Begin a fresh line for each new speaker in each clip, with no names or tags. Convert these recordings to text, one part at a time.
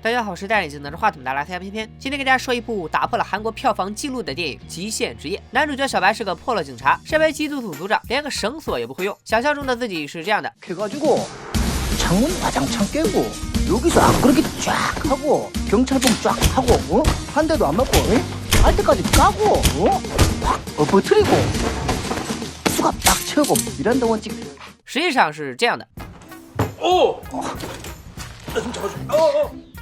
大家好，我是戴眼镜拿着话筒的拉塞偏偏。今天给大家说一部打破了韩国票房纪录的电影《极限职业》。男主角小白是个破落警察，身为缉毒组组长，连个绳索也不会用。想象中的自己是这样的：
그래가지고 창문 와장창 깨고 여기서 앞구르기 쫙 하고 경찰봉 쫙 하고 한 대도 안 맞고 할 때까지 까고 확 엎어뜨리고 수갑 딱 채우고 미란다 원칙
实际上是这样的。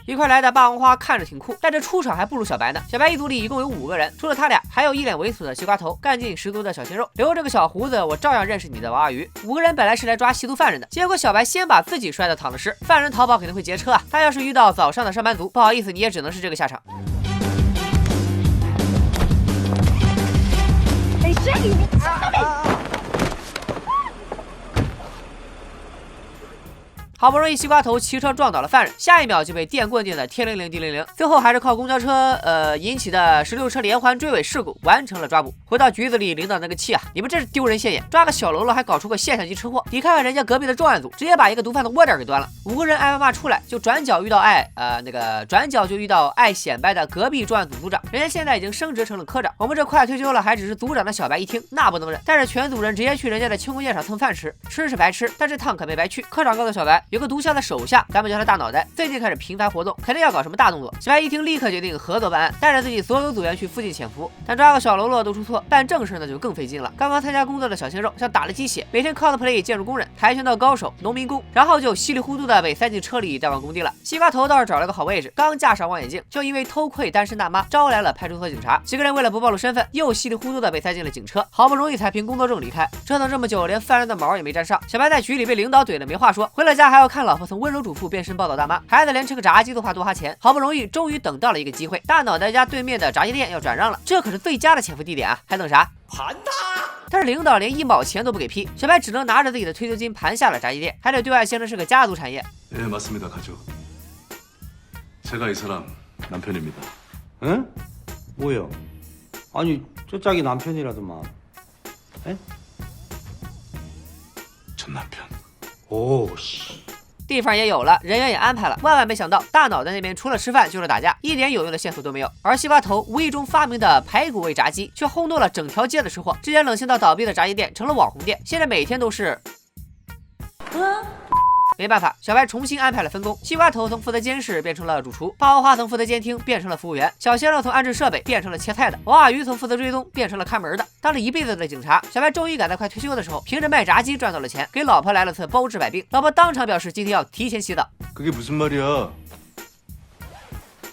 一块来的霸王花看着挺酷，但这出场还不如小白呢。小白一组里一共有5个人，除了他俩，还有一脸猥琐的西瓜头，干劲十足的小鲜肉，留着个小胡子，我照样认识你的娃娃鱼。5个人本来是来抓吸毒犯人的，结果小白先把自己摔得躺着尸，犯人逃跑肯定会劫车啊。他要是遇到早上的上班族，不好意思，你也只能是这个下场。好不容易西瓜头骑车撞倒了犯人，下一秒就被电棍电的天灵灵地灵灵，最后还是靠公交车引起的16车连环追尾事故完成了抓捕。回到局子里，领导那个气啊，你们这是丢人现眼，抓个小喽啰还搞出个现象级车祸。你看看人家隔壁的重案组，直接把一个毒贩的窝点给端了。5个人挨骂出来，就转角遇到爱显摆的隔壁重案组组长，人家现在已经升职成了科长，我们这快退休了还只是组长的小白一听那不能忍，带着全组人直接去人家的庆功宴上蹭饭吃，吃是白吃，但这趟可没白去。科长告诉小白，有个毒枭的手下，咱们叫他大脑袋，最近开始频繁活动，肯定要搞什么大动作。小白一听，立刻决定合作办案，带着自己所有组员去附近潜伏。但抓个小喽啰都出错，办正事那就更费劲了。刚刚参加工作的小鲜肉像打了鸡血，每天 cosplay 建筑工人、跆拳道高手、农民工，然后就稀里糊涂的被塞进车里带往工地了。西瓜头倒是找了个好位置，刚架上望远镜，就因为偷窥单身大妈招来了派出所警察。几个人为了不暴露身份，又稀里糊涂的被塞进了警车，好不容易才凭工作证离开。折腾这么久，连犯人的毛也没沾上。小白在局里被领导怼的没话说，回了家还要看老婆从温柔主妇变身暴躁大妈，孩子连吃个炸鸡都怕多花钱。好不容易终于等到了一个机会，大脑袋家对面的炸鸡店要转让了，这可是最佳的潜伏地点啊，还等啥？盘他！但是领导连1毛钱都不给批，小白只能拿着自己的退休金盘下了炸鸡店，还得对外宣称是个家族产业。
예, 맞습니다, 가죠. 제가 이 사람 남편입니다. 응?
뭐요? 아니, 저 짝이 남편이라더만. 에?
전 남편.
오, 씨.
地方也有了，人员也安排了，万万没想到大脑袋那边除了吃饭就是打架，一点有用的线索都没有。而西瓜头无意中发明的排骨味炸鸡却轰动了整条街的吃货，之前冷清到倒闭的炸鸡店成了网红店，现在每天都是没办法，小白重新安排了分工，西瓜头从负责监视变成了主厨，霸王花从负责监听变成了服务员，小鲜肉从安置设备变成了切菜的，娃娃鱼从负责追踪变成了看门的。当了一辈子的警察，小白终于赶在快退休的时候，凭着卖炸鸡赚到了钱，给老婆来了次包治百病。老婆当场表示今天要提前洗澡。
그게 무슨 말이야?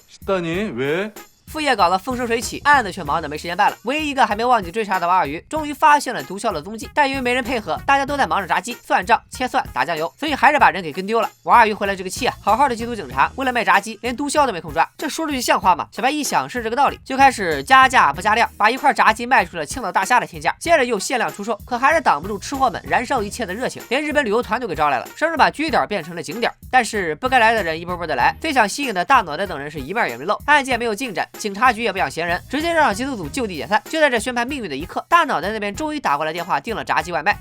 식단이 왜?
副业搞得风生水起，案子却忙得没时间办了。唯一一个还没忘记追查的娃娃鱼，终于发现了毒枭的踪迹，但因为没人配合，大家都在忙着炸鸡、算账、切蒜、打酱油，所以还是把人给跟丢了。娃娃鱼回来这个气啊，好好的缉毒警察，为了卖炸鸡，连毒枭都没空抓，这说出去像话吗？小白一想是这个道理，就开始加价不加量，把一块炸鸡卖出了青岛大虾的天价，接着又限量出售，可还是挡不住吃货们燃烧一切的热情，连日本旅游团都给招来了，甚至把据点变成了景点。但是不该来的人一波波的来，最想吸引的大脑袋等人是一面也没露，案件没有进展，警察局也不想闲人，直接让缉毒组就地解散。就在这宣判命运的一刻，大脑袋那边终于打过来电话订了炸鸡外卖。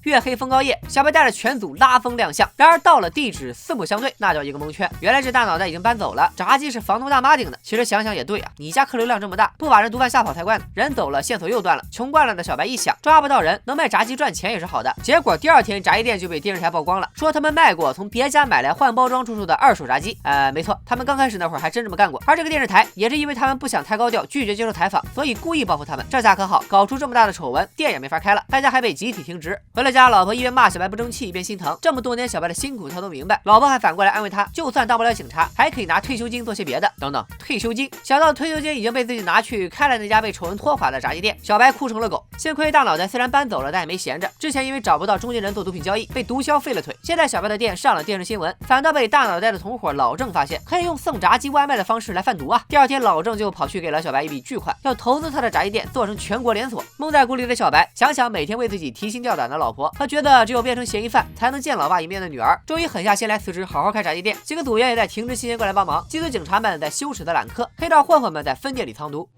月黑风高夜，小白带着全组拉风亮相。然而到了地址四目相对，那叫一个蒙圈。原来这大脑袋已经搬走了，炸鸡是房东大妈订的。其实想想也对啊，你家客流量这么大，不把人毒贩吓跑才怪呢。人走了，线索又断了。穷惯了的小白一想，抓不到人，能卖炸鸡赚钱也是好的。结果第2天，炸鸡店就被电视台曝光了，说他们卖过从别家买来换包装出售的2手炸鸡。没错，他们刚开始那会儿还真这么干过。而这个电视台也是因为他们不想太高调，拒绝接受采访，所以故意报复他们。这下可好，搞出这么大的丑闻，店也没法开了，大家还被集体停职。回了家，老婆一边骂小白不争气，一边心疼。这么多年小白的辛苦他都明白，老婆还反过来安慰他，就算当不了警察，还可以拿退休金做些别的。等等，退休金？想到退休金已经被自己拿去开了那家被丑闻拖垮的炸鸡店，小白哭成了狗。幸亏大脑袋虽然搬走了，但也没闲着。之前因为找不到中间人做毒品交易，被毒枭废了腿。现在小白的店上了电视新闻，反倒被大脑袋的同伙老郑发现，可以用送炸鸡外卖的方式来贩毒啊！第2天，老郑就跑去给了小白一笔巨款，要投资他的炸鸡店做成全国连锁。蒙在鼓里的小白想想每天为自己提心吊胆的老婆，他觉得只有变成嫌疑犯才能见老爸一面的女儿，终于狠下心来辞职，好好开炸鸡店。几个组员也在停职期间过来帮忙，缉毒警察们在羞耻的揽客，黑道混混们在分店里藏毒。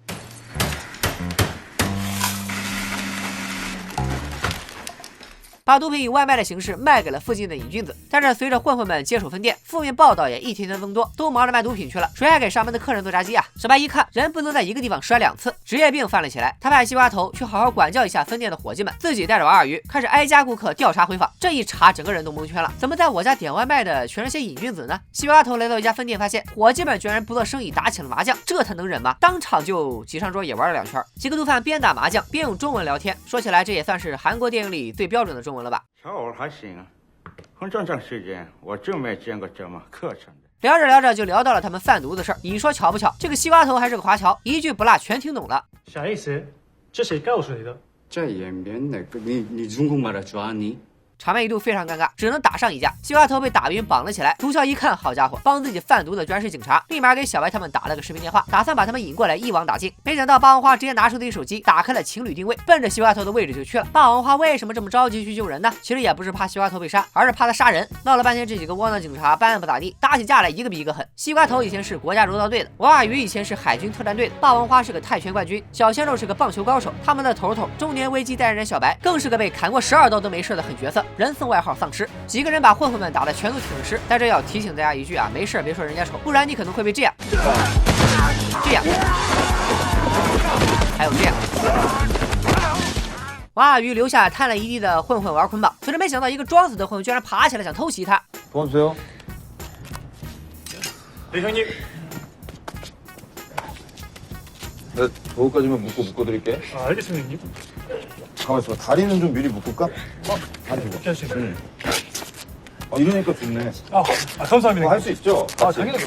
把毒品以外卖的形式卖给了附近的瘾君子，但是随着混混们接手分店，负面报道也一天天增多，都忙着卖毒品去了，谁还给上门的客人做炸鸡啊？小白一看，人不能在一个地方摔2次，职业病犯了起来。他派西瓜头去好好管教一下分店的伙计们，自己带着王二鱼开始挨家顾客调查回访。这一查，整个人都蒙圈了，怎么在我家点外卖的全是些瘾君子呢？西瓜头来到一家分店，发现伙计们居然不做生意，打起了麻将，这他能忍吗？当场就挤上桌也玩了2圈。几个毒贩边打麻将边用中文聊天，说起来这也算是韩国电影里最标准的中文了吧？
小偶还行啊，很长时间我真没见过这么磕碜的。
聊着聊着就聊到了他们贩毒的事儿，你说巧不巧？这个西瓜头还是个华侨，一句不落全听懂了。
啥意思？这谁告诉你的？
这也免那个你중국말할 줄 아니？
场面一度非常尴尬，只能打上一架。西瓜头被打晕绑了起来，毒枭一看，好家伙，帮自己贩毒的居然是警察，立马给小白他们打了个视频电话，打算把他们引过来一网打尽。没想到霸王花直接拿出自己手机，打开了情侣定位，奔着西瓜头的位置就去了。霸王花为什么这么着急去救人呢？其实也不是怕西瓜头被杀，而是怕他杀人。闹了半天，这几个窝囊警察办案不咋地，打起架来一个比一个狠。西瓜头以前是国家柔道队的，王二鱼以前是海军特战队的，霸王花是个泰拳冠军，小鲜肉是个棒球高手。他们的头中年危机代言人小白更是个被砍过12刀都没事的狠角色，人送外号丧尸。几个人把混混们打得全都挺尸，但这要提醒大家一句啊，没事别说人家丑，不然你可能会被这样，还有这样。王二鱼留下瘫了一地的混混玩捆绑，可是没想到一个装死的混混居然爬起来想偷袭他。
도와주세요. 네 형님.
네, 저거까지만 묶어드릴게.
아, 알겠습니다 형님.
가만 있어봐. 다리는 좀 미리 묶을까? 다리 좀.
괜찮습니다.
이러니까 좋네.
아, 감사합니다.
할 수 있죠?
아, 당연히.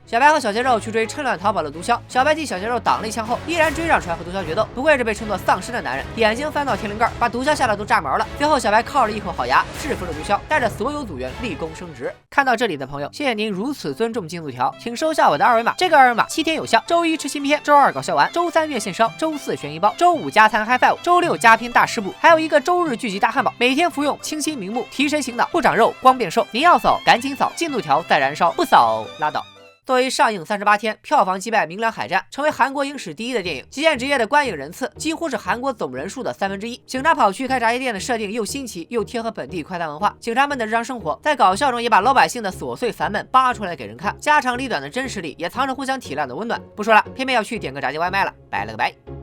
小白和小鲜肉去追趁乱逃跑的毒枭，小白替小鲜肉挡了一枪后，依然追上出来和毒枭决斗。不愧是被称作丧尸的男人，眼睛翻到天灵盖，把毒枭吓得都炸毛了。最后，小白靠着一口好牙制服了毒枭，带着所有组员立功升职。看到这里的朋友，谢谢您如此尊重进度条，请收下我的二维码。这个二维码7天有效，周1吃新片，周2搞笑完，周3月现烧，周4悬疑包，周5加餐 High Five， 周6加拼大师部，还有一个周日聚集大汉堡，每天服用清新明目，提神醒脑，不长肉，光变瘦。您要扫赶紧扫，进度条在燃烧，不扫拉倒。 作为上映38天，票房击败《明良海战》，成为韩国影史第1的电影。极限职业的观影人次几乎是韩国总人数的1/3。警察跑去开炸鸡店的设定又新奇又贴合本地快餐文化，警察们的日常生活在搞笑中也把老百姓的琐碎烦闷扒出来给人看，家长里短的真实里也藏着互相体谅的温暖。不说了，偏偏要去点个炸鸡外卖了，拜了个拜。